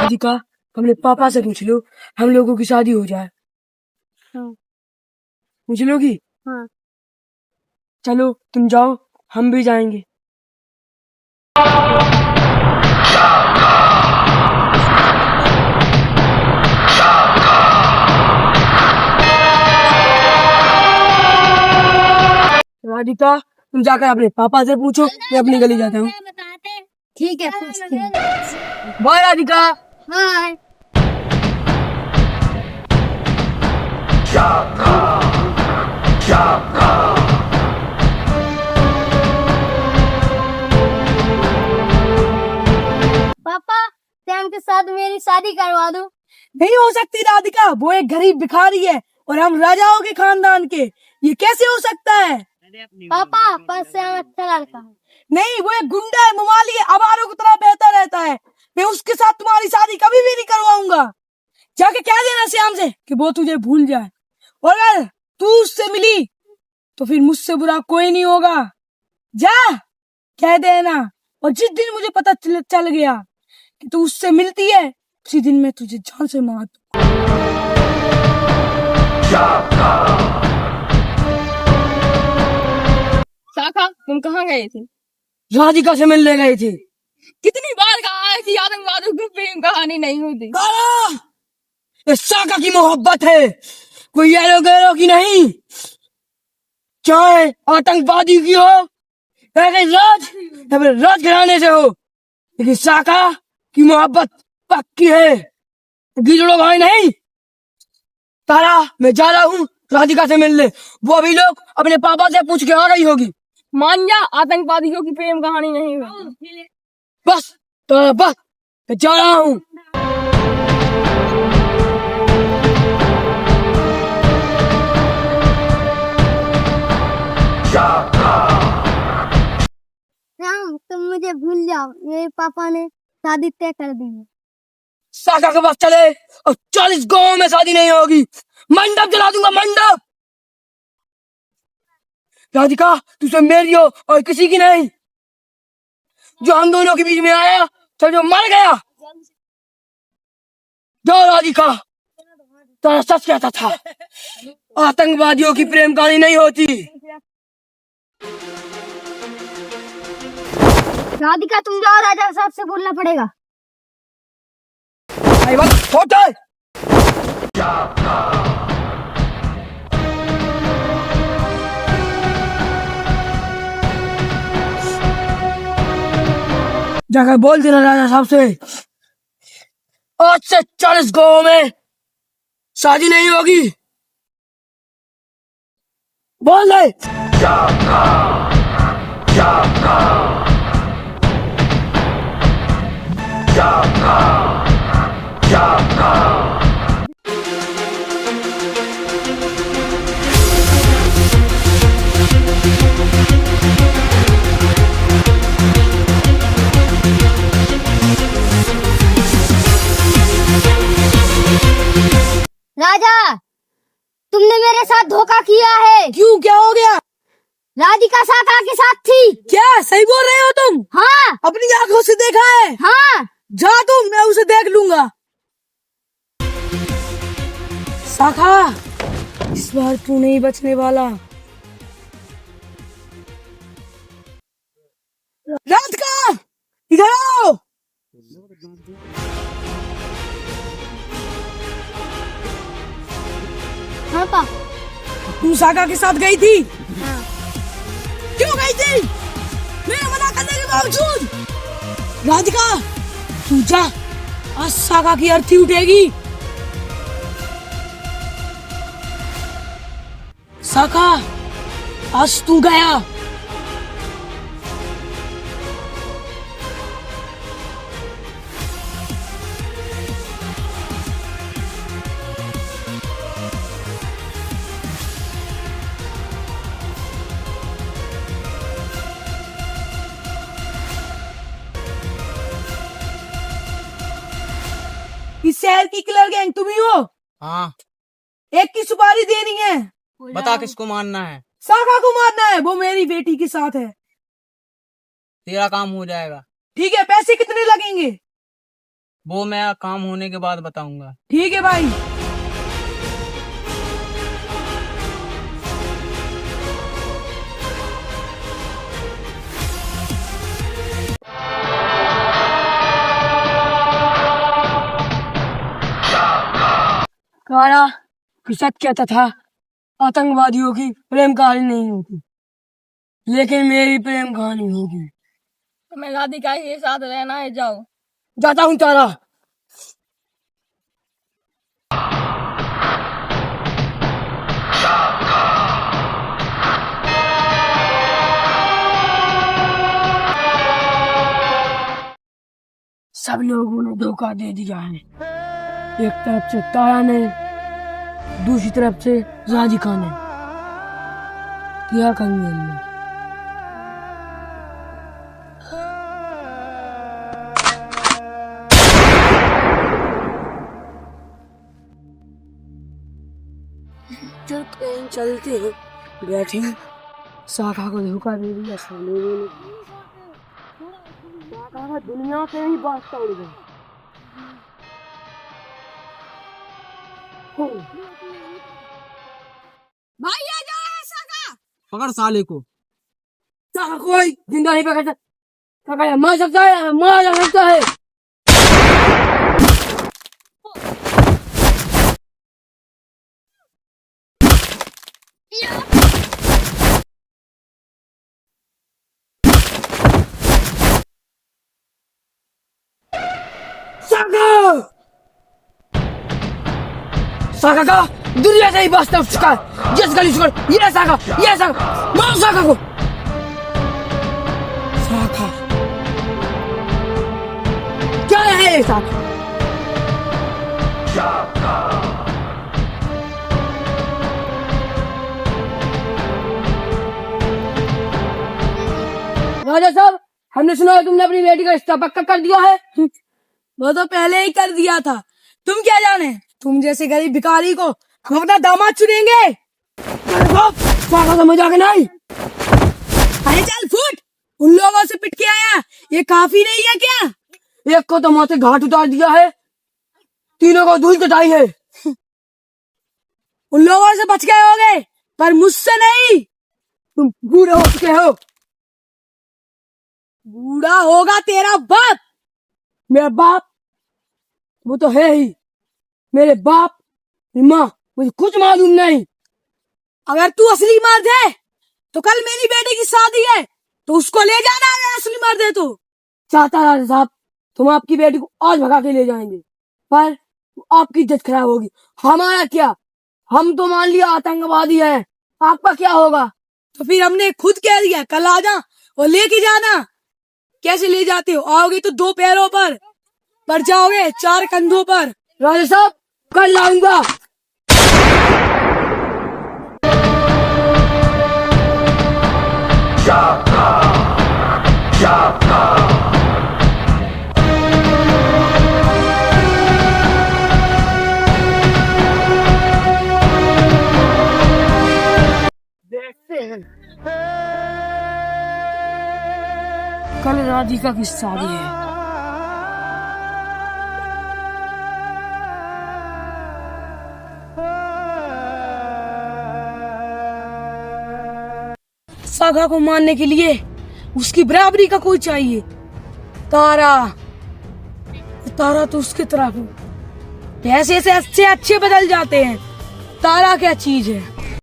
राधिका, अपने पापा से पूछ लो, हम लोगों की शादी हो जाए। हाँ। पूछ लोगी? हाँ। चलो तुम जाओ, हम भी जाएंगे। राधिका, तुम जाकर अपने पापा से पूछो, मैं अपनी गली जाता हूँ। ठीक है, पूछते हैं। बाय राधिका। बाय। पापा, सैम के साथ मेरी शादी करवा दो। नहीं हो सकती राधिका, वो एक गरीब भिखारी है और हम राजाओं के खानदान के, ये कैसे हो सकता है? पापा, पर सैम अच्छा लड़का है। नहीं, वो एक गुंडा है, मवाली है, आवारों की तरह बहता रहता है। मैं उसके साथ तुम्हारी शादी कभी भी नहीं करवाऊंगा। जाके कह देना श्याम से कि वो तुझे भूल जाए, और अगर तू उससे मिली तो फिर मुझसे बुरा कोई नहीं होगा। जा, कह देना। और जिस दिन मुझे पता चल गया कि तू उससे मिलती है, उसी दिन मैं तुझे जान से मार दूंगा। शाखा, तुम कहाँ गए थे? राधिका से मिलने गए थे। कितनी बार कहा है कि आतंकवादियों की प्रेम कहानी नहीं होती। ये शाखा की मोहब्बत है, कोई एरो गैरो की नहीं। चाहे आतंकवादी की हो या फिर राज घराने से हो, लेकिन शाखा की मोहब्बत पक्की है, गिजड़ो भाई नहीं। तारा, मैं जा रहा हूँ राधिका से मिलने, वो अभी लोग अपने पापा से पूछ के आ गई होगी। मान जा, आतंकवादियों की प्रेम कहानी नहीं होती। बस तो बस, मैं जा रहा हूँ। सैम, तुम मुझे भूल जाओ, मेरे पापा ने शादी तय कर दी है। शाखा के पास चले और 40 गांवों में शादी नहीं होगी, मंडप जला दूंगा, मंडप। राधिका, तुझे मेरी हो और किसी की नहीं। जो हम दोनों के बीच में आया, तो जो मर गया। जो राधिका, तेरा सच कहता था, आतंकवादियों की प्रेम कहानी नहीं होती। राधिका, तुम जाओ, राजा साहब से बोलना पड़ेगा। जाकर बोल देना राजा साहब से, आज से 40 गांवों में शादी नहीं होगी। बोल दे। राजा, तुमने मेरे साथ धोखा किया है। क्यों, क्या हो गया? राधिका शाखा के साथ थी। क्या सही बोल रहे हो तुम? हाँ। अपनी आंखों से देखा है? हाँ। जा तुम, मैं उसे देख लूंगा। शाखा, इस बार तू नहीं बचने वाला। राधिका, इधर आओ। हाँ पा। तू शाखा के साथ गई थी? हाँ। क्यों गई थी? मेरे मना करने के बावजूद? राधिका, तू जा, आज शाखा की अर्थी उठेगी। शाखा, आज तू गया। इस शहर की किलर गैंग तुम ही हो? हाँ। एक की सुपारी देनी है। बता किसको मारना है? शाखा को मारना है, वो मेरी बेटी के साथ है। तेरा काम हो जाएगा। ठीक है, पैसे कितने लगेंगे? वो मैं काम होने के बाद बताऊंगा। ठीक है भाई। कारा सच कहता था आतंकवादियों की प्रेम कहानी नहीं होती, लेकिन मेरी प्रेम कहानी होगी। तुम्हें राधिका के साथ रहना है, जाओ। जाता हूँ तारा। सब लोगों ने धोखा दे दिया है। एक तरफ से तारा ने, दूसरी तरफ से राधिका ने। क्या करूँ मैं? चल कहीं चलते हैं। बैठे शाखा को धोखा दे दिया सब लोगों ने। शाखा का दुनिया पे ही बात उड़ गई। भाई आ जाओ शाखा। पकड़ साले को। शाखा कोई जिंदा नहीं पकड़ सकता। शाखा मर सकता है, मारा जा सकता है। शाखा का दुनिया से ही बस उठ चुका है। जिस गली छोड़ ये शाखा, मारो शाखा को। शाखा क्या है ये शाखा? राजा साहब, हमने सुना है तुमने अपनी बेटी का रिश्ता पक्का कर दिया है। वो तो पहले ही कर दिया था, तुम क्या जाने। तुम जैसे गरीब भिखारी को हम अपना दामाद चुनेंगे? शाखा समझ आ नहीं। अरे चल फुट, उन लोगों से पिट के आया, ये काफी नहीं है क्या? एक को तो माथे घाट उतार दिया है, तीनों को धूल कटाई है। उन लोगों से बच गए होगे, पर मुझसे नहीं। तुम बूढ़े हो चुके हो। बूढ़ा होगा तेरा बाप। मेरा बाप वो तो है ही। मेरे बाप माँ मुझे कुछ मालूम नहीं। अगर तू असली मर्द है तो कल मेरी बेटे की शादी है, तो उसको ले जाना। अगर असली मर्द है तो चाहता राजा साहब, तुम आपकी बेटी को आज भगा के ले जाएंगे, पर आपकी इज्जत खराब होगी। हमारा क्या, हम तो मान लिया आतंकवादी है, आपका क्या होगा? तो फिर हमने खुद कह दिया कल आ जा और लेके जाना। कैसे ले जाते हो? आओगे तो 2 पैरों पर जाओगे 4 कंधों पर। राजा साहब कल लाऊंगा। देखते हैं। कल राधिका की शादी है। शाखा को मारने के लिए उसकी बराबरी का कोई चाहिए। तारा तो उसकी तरफ पैसे से अच्छे बदल जाते हैं। तारा क्या चीज है?